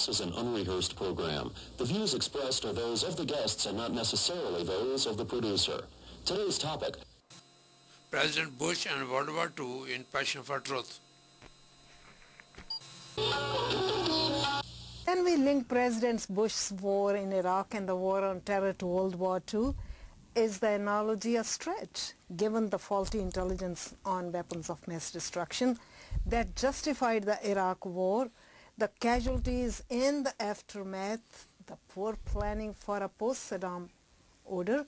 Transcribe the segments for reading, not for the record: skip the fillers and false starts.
This is an unrehearsed program. The views expressed are those of the guests and not necessarily those of the producer. Today's topic: President Bush and World War II in Passion for Truth. Can we link President Bush's war in Iraq and the war on terror to World War II? Is the analogy a stretch, given the faulty intelligence on weapons of mass destruction that justified the Iraq war, the casualties in the aftermath, the poor planning for a post-Saddam order?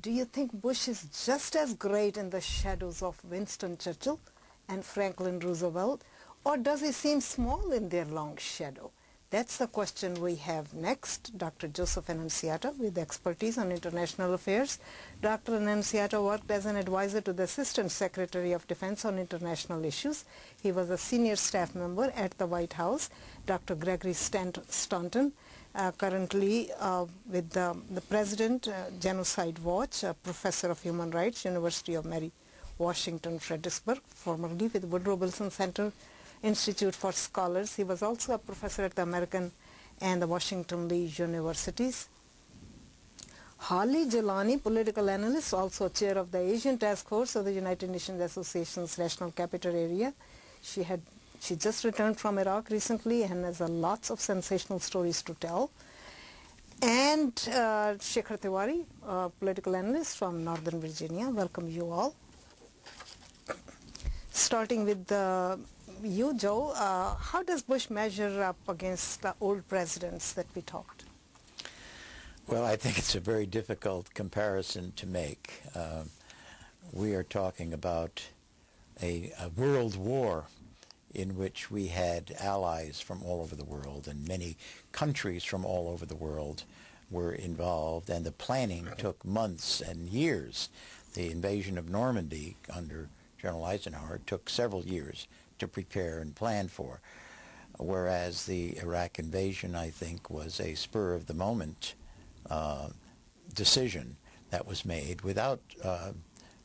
Do you think Bush is just as great in the shadows of Winston Churchill and Franklin Roosevelt, or does he seem small in their long shadow? That's the question we have next. Dr. Joseph Annunziata, with expertise on international affairs. Dr. Annunziata worked as an advisor to the Assistant Secretary of Defense on international issues. He was a senior staff member at the White House. Dr. Gregory Staunton, currently with the President, Genocide Watch, a professor of human rights, University of Mary Washington, Fredericksburg, formerly with Woodrow Wilson Center Institute for Scholars. He was also a professor at the American and the Washington Lee Universities. Holly Jelani, political analyst, also chair of the Asian Task Force of the United Nations Association's National Capital Area. She just returned from Iraq recently and has lots of sensational stories to tell. And Shekhar Tiwari, political analyst from Northern Virginia. Welcome you all. Starting with you, Joe, how does Bush measure up against the old presidents that we talked? Well, I think it's a very difficult comparison to make. We are talking about a world war in which we had allies from all over the world, and many countries from all over the world were involved, and the planning took months and years. The invasion of Normandy under General Eisenhower took several years to prepare and plan for, whereas the Iraq invasion, I think, was a spur-of-the-moment decision that was made without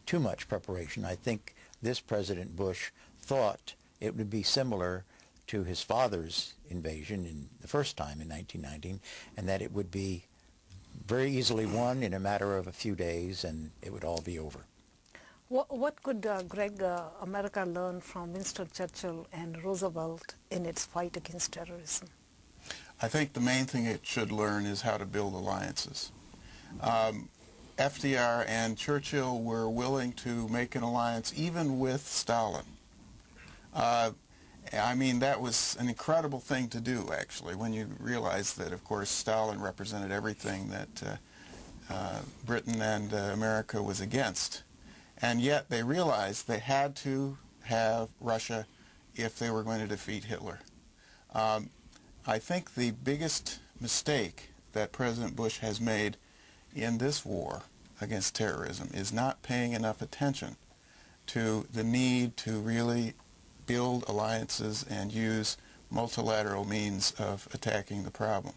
too much preparation. I think this President Bush thought it would be similar to his father's invasion in the first time in 1990, and that it would be very easily won in a matter of a few days and it would all be over. What could, Greg, America learn from Winston Churchill and Roosevelt in its fight against terrorism? I think the main thing it should learn is how to build alliances. FDR and Churchill were willing to make an alliance even with Stalin. I mean, that was an incredible thing to do, actually, when you realize that, of course, Stalin represented everything that Britain and America was against. And yet they realized they had to have Russia if they were going to defeat Hitler. I think the biggest mistake that President Bush has made in this war against terrorism is not paying enough attention to the need to really build alliances and use multilateral means of attacking the problem.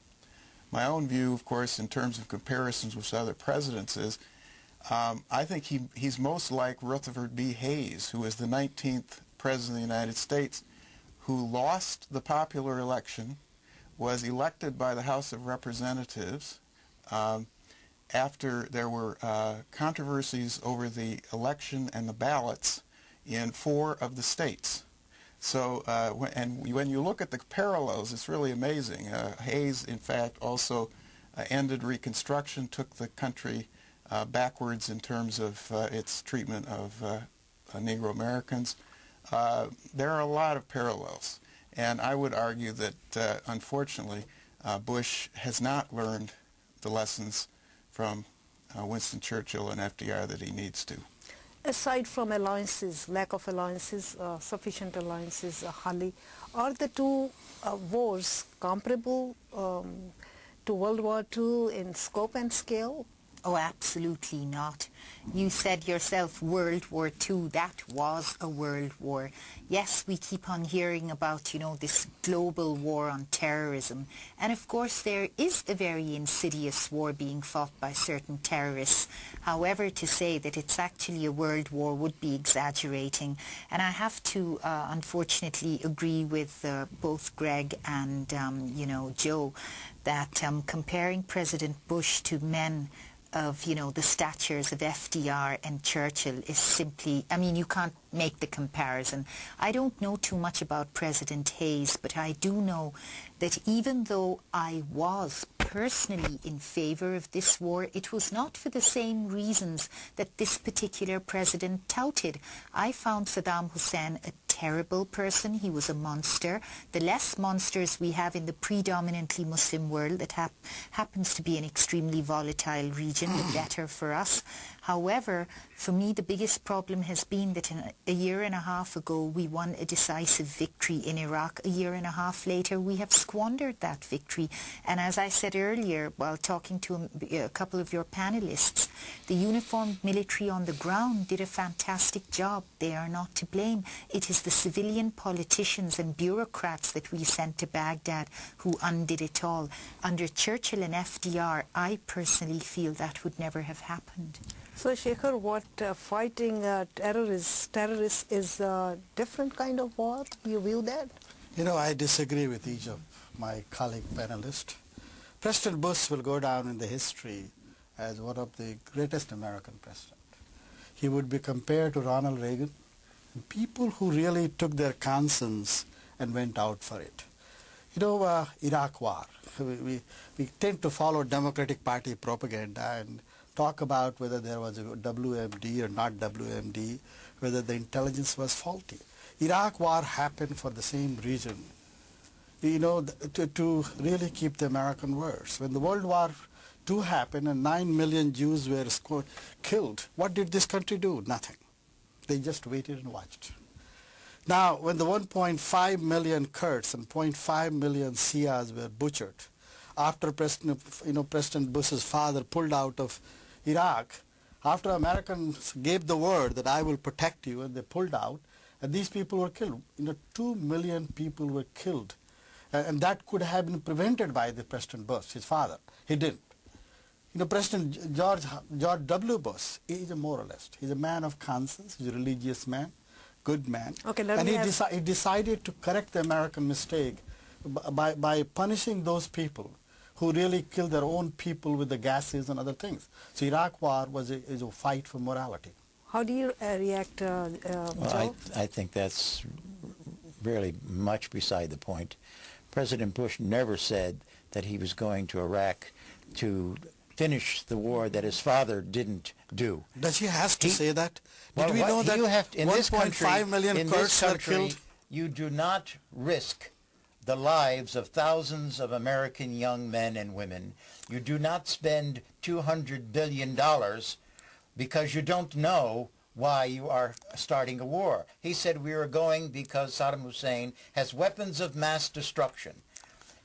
My own view, of course, in terms of comparisons with other presidents is I think he's most like Rutherford B. Hayes, who was the 19th President of the United States, who lost the popular election, was elected by the House of Representatives after there were controversies over the election and the ballots in 4 of the states. So, when you look at the parallels, it's really amazing. Hayes, in fact, also ended Reconstruction, took the country backwards in terms of its treatment of Negro Americans. There are a lot of parallels, and I would argue that unfortunately Bush has not learned the lessons from Winston Churchill and FDR that he needs to. Aside from alliances, lack of alliances, sufficient alliances, Holly, are the two wars comparable to World War II in scope and scale? Oh, absolutely not. You said yourself World War II. That was a world war. Yes, we keep on hearing about, you know, this global war on terrorism. And of course there is a very insidious war being fought by certain terrorists. However, to say that it's actually a world war would be exaggerating. And I have to unfortunately agree with both Greg and, you know, Joe, that comparing President Bush to men of, you know, the statures of FDR and Churchill is simply, I mean, you can't make the comparison. I don't know too much about President Hayes, but I do know that even though I was personally in favor of this war, it was not for the same reasons that this particular president touted. I found Saddam Hussein a terrible person. He was a monster. The less monsters we have in the predominantly Muslim world, that happens to be an extremely volatile region, the better for us. However, for me, the biggest problem has been that a year and a half ago we won a decisive victory in Iraq. A year and a half later we have squandered that victory. And as I said earlier, while talking to a couple of your panelists, the uniformed military on the ground did a fantastic job. They are not to blame. It is the civilian politicians and bureaucrats that we sent to Baghdad who undid it all. Under Churchill and FDR, I personally feel that would never have happened. So, Shekhar, what fighting terrorists is a different kind of war? You view that? You know, I disagree with each of my colleague panelists. President Bush will go down in the history as one of the greatest American presidents. He would be compared to Ronald Reagan, and people who really took their conscience and went out for it. You know, Iraq war, we tend to follow Democratic Party propaganda and talk about whether there was a WMD or not WMD, whether the intelligence was faulty. Iraq war happened for the same reason, you know, to really keep the American worse. When the World War II happened and 9 million Jews were killed, what did this country do? Nothing. They just waited and watched. Now, when the 1.5 million Kurds and 0.5 million Shias were butchered, after President Bush's father pulled out of Iraq, after Americans gave the word that I will protect you, and they pulled out, and these people were killed. 2 million people were killed, and that could have been prevented by the President Bush, his father. He didn't. President George W. Bush is a moralist. He's a man of conscience. He's a religious man, good man. Okay, and he decided to correct the American mistake by punishing those people who really killed their own people with the gases and other things. So Iraq war is a fight for morality. How do you react, Joe? Well, I think that's really much beside the point. President Bush never said that he was going to Iraq to finish the war that his father didn't do. Does he have to say that? Well, Did we know that in 1.5 million Kurds were killed? You do not risk the lives of thousands of American young men and women. You do not spend $200 billion because you don't know why you are starting a war. He said we are going because Saddam Hussein has weapons of mass destruction.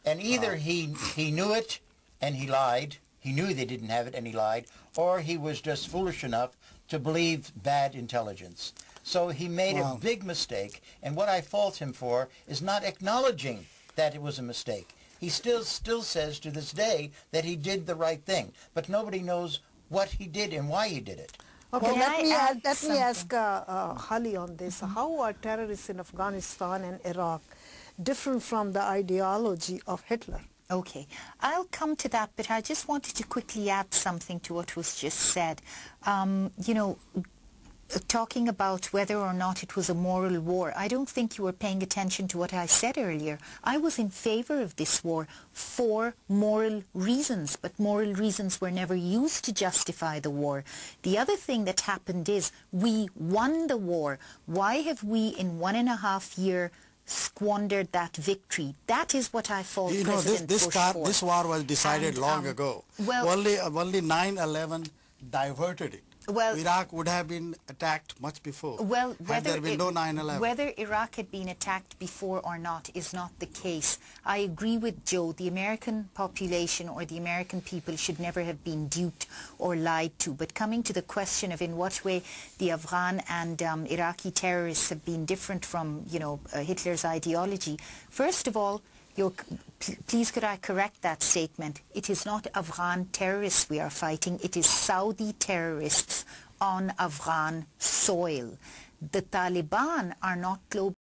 And either he knew it and he lied, he knew they didn't have it and he lied, or he was just foolish enough to believe bad intelligence. So he made a big mistake, and what I fault him for is not acknowledging that it was a mistake. He still says to this day that he did the right thing, but nobody knows what he did and why he did it. Okay, Well, let me ask Holly on this. How are terrorists in Afghanistan and Iraq different from the ideology of Hitler? Okay, I'll come to that, but I just wanted to quickly add something to what was just said. You know, talking about whether or not it was a moral war, I don't think you were paying attention to what I said earlier. I was in favor of this war for moral reasons, but moral reasons were never used to justify the war. The other thing that happened is we won the war. Why have we in 1.5 years squandered that victory? That is what I fault President Bush for. This war was decided long ago. Well, only 9/11 diverted it. Well, Iraq would have been attacked much before. Well, had there been no 9/11. Whether Iraq had been attacked before or not is not the case. I agree with Joe. The American population or the American people should never have been duped or lied to. But coming to the question of in what way the Afghan and Iraqi terrorists have been different from, Hitler's ideology, first of all, please could I correct that statement? It is not Afghan terrorists we are fighting. It is Saudi terrorists on Afghan soil. The Taliban are not global